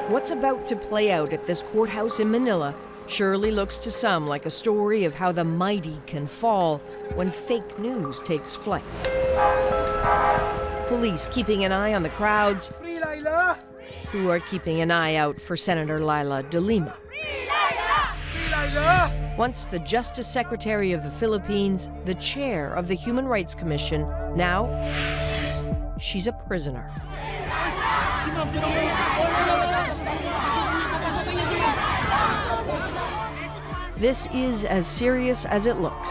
What's about to play out at this courthouse in Manila surely looks to some like a story of how the mighty can fall when fake news takes flight. Police keeping an eye on the crowds who are keeping an eye out for Senator Leila de Lima. Once the Justice Secretary of the Philippines, the chair of the Human Rights Commission, now she's a prisoner. This is as serious as it looks.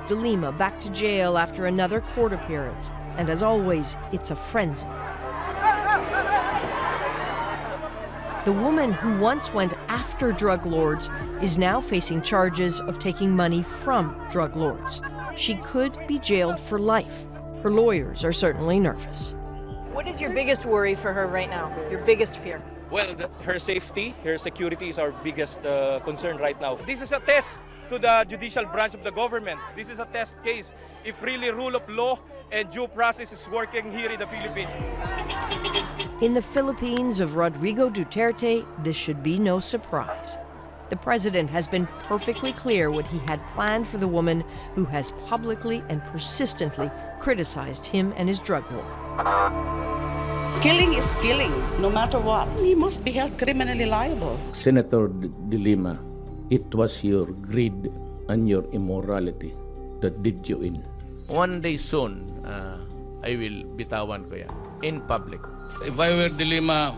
De Lima back to jail after another court appearance, and as always, it's a frenzy. The woman who once went after drug lords is now facing charges of taking money from drug lords. She could be jailed for life. Her lawyers are certainly nervous. What is your biggest worry for her right now? Your biggest fear? Well, her safety, her security is our biggest concern right now. This is a test to the judicial branch of the government. This is a test case if really rule of law and due process is working here in the Philippines. In the Philippines of Rodrigo Duterte, this should be no surprise. The president has been perfectly clear what he had planned for the woman who has publicly and persistently criticized him and his drug war. Killing is killing, no matter what. He must be held criminally liable. Senator de Lima, it was your greed and your immorality that did you in. One day soon, I will bitawan ko yan in public. If I were de Lima,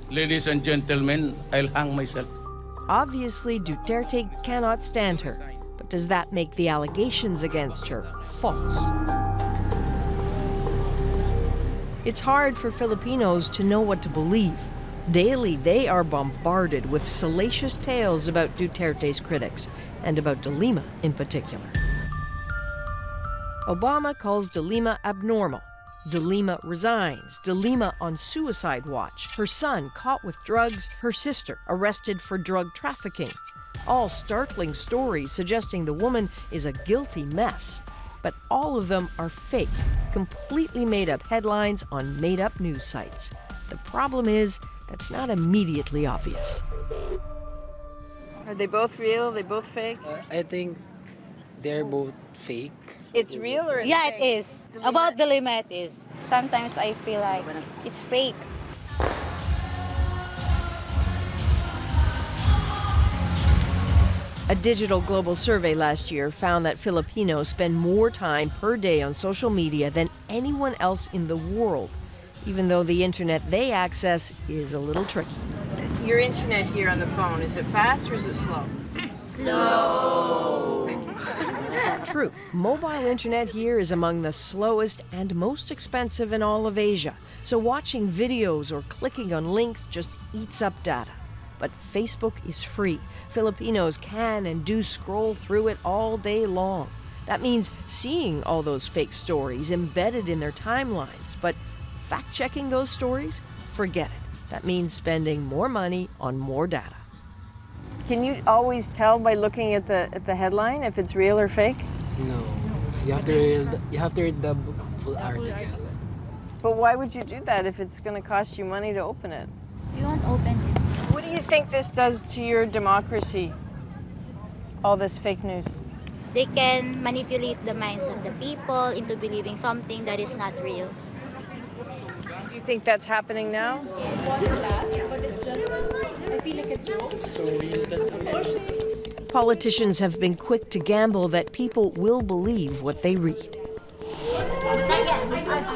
ladies and gentlemen, I'll hang myself. Obviously, Duterte cannot stand her. But does that make the allegations against her false? It's hard for Filipinos to know what to believe. Daily, they are bombarded with salacious tales about Duterte's critics, and about de Lima in particular. Obama calls de Lima abnormal. De Lima resigns. De Lima on suicide watch. Her son caught with drugs. Her sister arrested for drug trafficking. All startling stories suggesting the woman is a guilty mess. But all of them are fake, completely made-up headlines on made-up news sites. The problem is, that's not immediately obvious. Are they both real? Are they both fake? I think they're both fake. It's real or it's Yeah, fake? it is. About the Lima, it is. Sometimes I feel like it's fake. A digital global survey last year found that Filipinos spend more time per day on social media than anyone else in the world, even though the internet they access is a little tricky. Your internet here on the phone, is it fast or is it slow? Slow. True. Mobile internet here is among the slowest and most expensive in all of Asia. So watching videos or clicking on links just eats up data. But Facebook is free. Filipinos can and do scroll through it all day long. That means seeing all those fake stories embedded in their timelines. But fact-checking those stories? Forget it. That means spending more money on more data. Can you always tell by looking at the headline if it's real or fake? No. You have to read the full article. But why would you do that if it's going to cost you money to open it? You won't open it. What do you think this does to your democracy, all this fake news? They can manipulate the minds of the people into believing something that is not real. Do you think that's happening now? Politicians have been quick to gamble that people will believe what they read.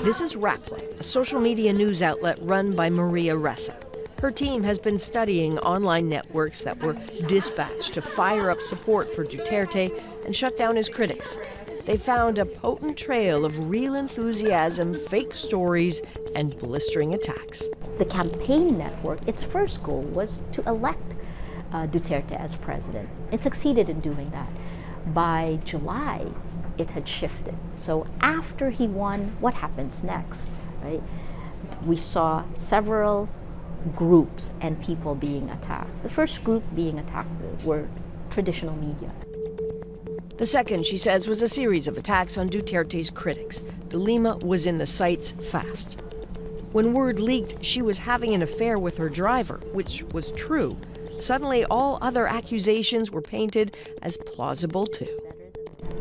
This is Rappler, a social media news outlet run by Maria Ressa. Her team has been studying online networks that were dispatched to fire up support for Duterte and shut down his critics. They found a potent trail of real enthusiasm, fake stories, and blistering attacks. The campaign network, its first goal was to elect Duterte as president. It succeeded in doing that. By July, it had shifted. So after he won, what happens next, right? We saw several groups and people being attacked. The first group being attacked were traditional media. The second, she says, was a series of attacks on Duterte's critics. De Lima was in the sights fast. When word leaked she was having an affair with her driver, which was true, suddenly all other accusations were painted as plausible too.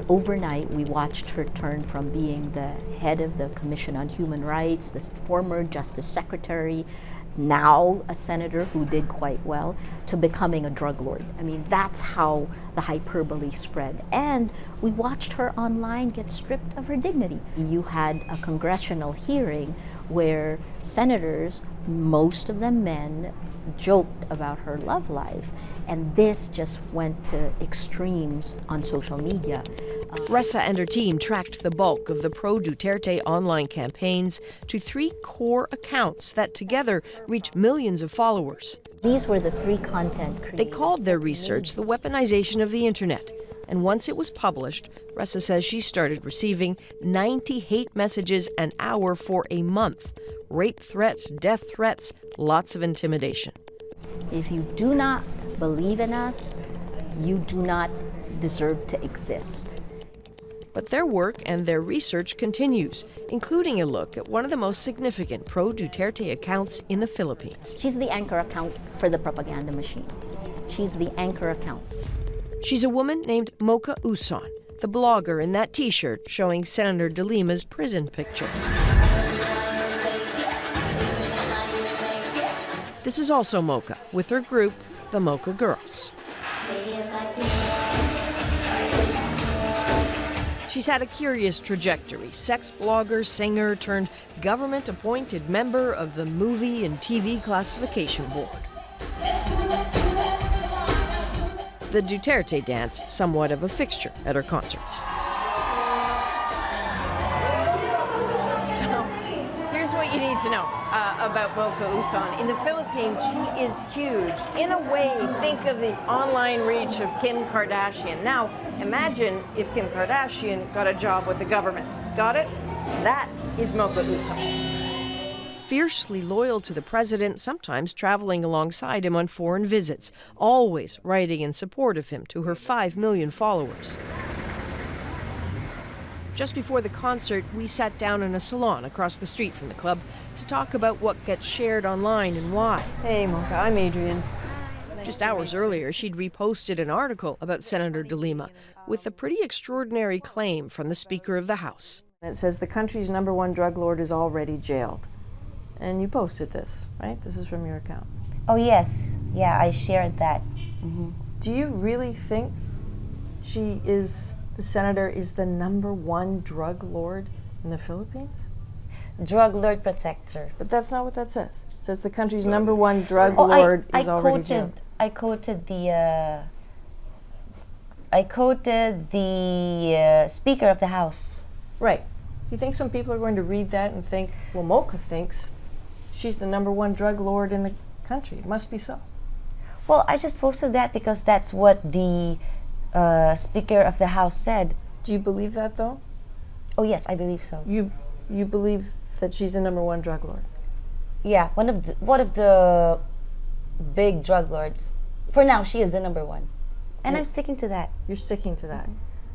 Overnight, we watched her turn from being the head of the Commission on Human Rights, the former Justice Secretary, now a senator who did quite well, to becoming a drug lord. I mean, that's how the hyperbole spread. And we watched her online get stripped of her dignity. You had a congressional hearing where senators, most of them men, joked about her love life, and this just went to extremes on social media. Ressa and her team tracked the bulk of the pro-Duterte online campaigns to 3 core accounts that together reach millions of followers. These were the 3 content creators. They called their research the weaponization of the internet. And once it was published, Ressa says she started receiving 90 hate messages an hour for a month. Rape threats, death threats, lots of intimidation. If you do not believe in us, you do not deserve to exist. But their work and their research continues, including a look at one of the most significant pro-Duterte accounts in the Philippines. She's the anchor account for the propaganda machine. She's the anchor account. She's a woman named Mocha Uson, the blogger in that T-shirt showing Senator De Lima's prison picture. This is also Mocha, with her group, the Mocha Girls. She's had a curious trajectory. Sex blogger, singer, turned government-appointed member of the Movie and TV Classification Board. The Duterte dance, somewhat of a fixture at her concerts. So, here's what you need to know about Mocha Uson. In the Philippines, she is huge. In a way, think of the online reach of Kim Kardashian. Now, imagine if Kim Kardashian got a job with the government. Got it? That is Mocha Uson. Fiercely loyal to the president, sometimes traveling alongside him on foreign visits, always writing in support of him to her 5 million followers. Just before the concert, we sat down in a salon across the street from the club to talk about what gets shared online and why. Hey, Mocha, I'm Adrian. Just hours earlier, she'd reposted an article about Senator De Lima with a pretty extraordinary claim from the Speaker of the House. It says the country's #1 drug lord is already jailed. And you posted this, right? This is from your account. Oh, yes. Yeah, I shared that. Do you really think the senator is the #1 drug lord in the Philippines? Drug lord protector. But that's not what that says. It says the country's #1 drug lord is already jailed. I quoted the Speaker of the House. Right. Do you think some people are going to read that and think, well, Mocha thinks she's the #1 drug lord in the country? It must be so. Well, I just posted that because that's what the Speaker of the House said. Do you believe that, though? Oh, yes, I believe so. You believe that she's the #1 drug lord? Yeah, one of the big drug lords. For now, she is the #1. And I'm sticking to that. You're sticking to that.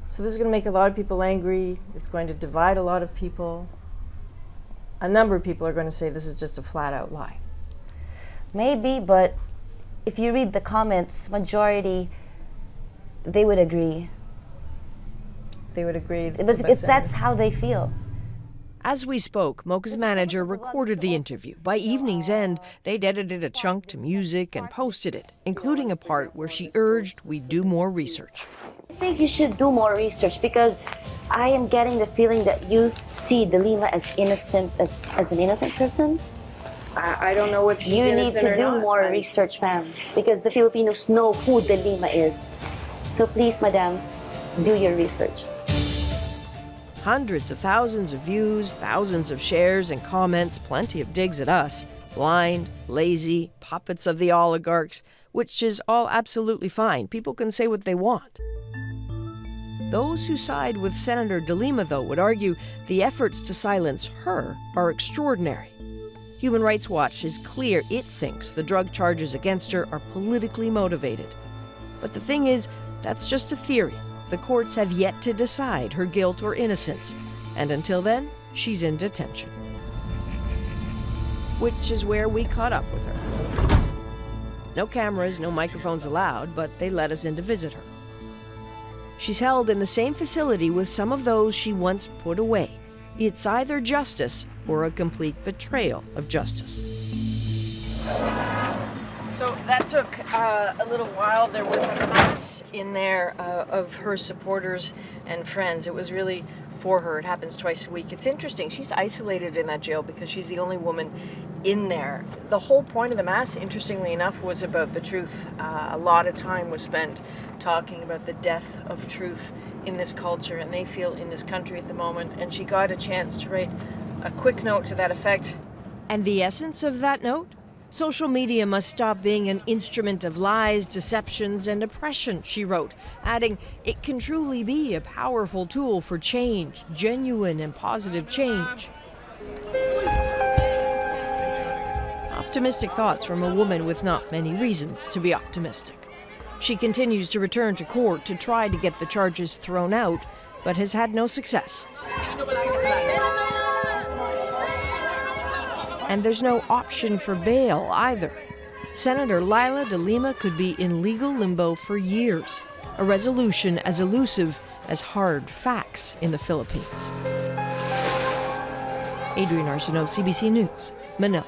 So this is going to make a lot of people angry. It's going to divide a lot of people. A number of people are going to say this is just a flat-out lie. Maybe, but if you read the comments, majority, they would agree. They would agree. That's how they feel. As we spoke, Mocha's manager recorded the interview. By evening's end, they'd edited a chunk to music and posted it, including a part where she urged we do more research. I think you should do more research because I am getting the feeling that you see De Lima as innocent, as an innocent person. I don't know what you need to do more research, ma'am, because the Filipinos know who De Lima is. So please, madam, do your research. Hundreds of thousands of views, thousands of shares and comments, plenty of digs at us. Blind, lazy, puppets of the oligarchs, which is all absolutely fine. People can say what they want. Those who side with Senator De Lima, though, would argue the efforts to silence her are extraordinary. Human Rights Watch is clear it thinks the drug charges against her are politically motivated. But the thing is, that's just a theory. The courts have yet to decide her guilt or innocence, and until then, she's in detention. which is where we caught up with her. No cameras, no microphones allowed, but they let us in to visit her. She's held in the same facility with some of those she once put away. It's either justice or a complete betrayal of justice. So that took a little while. There was a mass in there of her supporters and friends. It was really for her. It happens twice a week. It's interesting. She's isolated in that jail because she's the only woman in there. The whole point of the mass, interestingly enough, was about the truth. A lot of time was spent talking about the death of truth in this culture, and they feel in this country at the moment. And she got a chance to write a quick note to that effect. And the essence of that note? Social media must stop being an instrument of lies, deceptions, and oppression, she wrote, adding, it can truly be a powerful tool for change, genuine and positive change. Optimistic thoughts from a woman with not many reasons to be optimistic. She continues to return to court to try to get the charges thrown out, but has had no success. And there's no option for bail either. Senator Leila de Lima could be in legal limbo for years, a resolution as elusive as hard facts in the Philippines. Adrienne Arsenault, CBC News, Manila.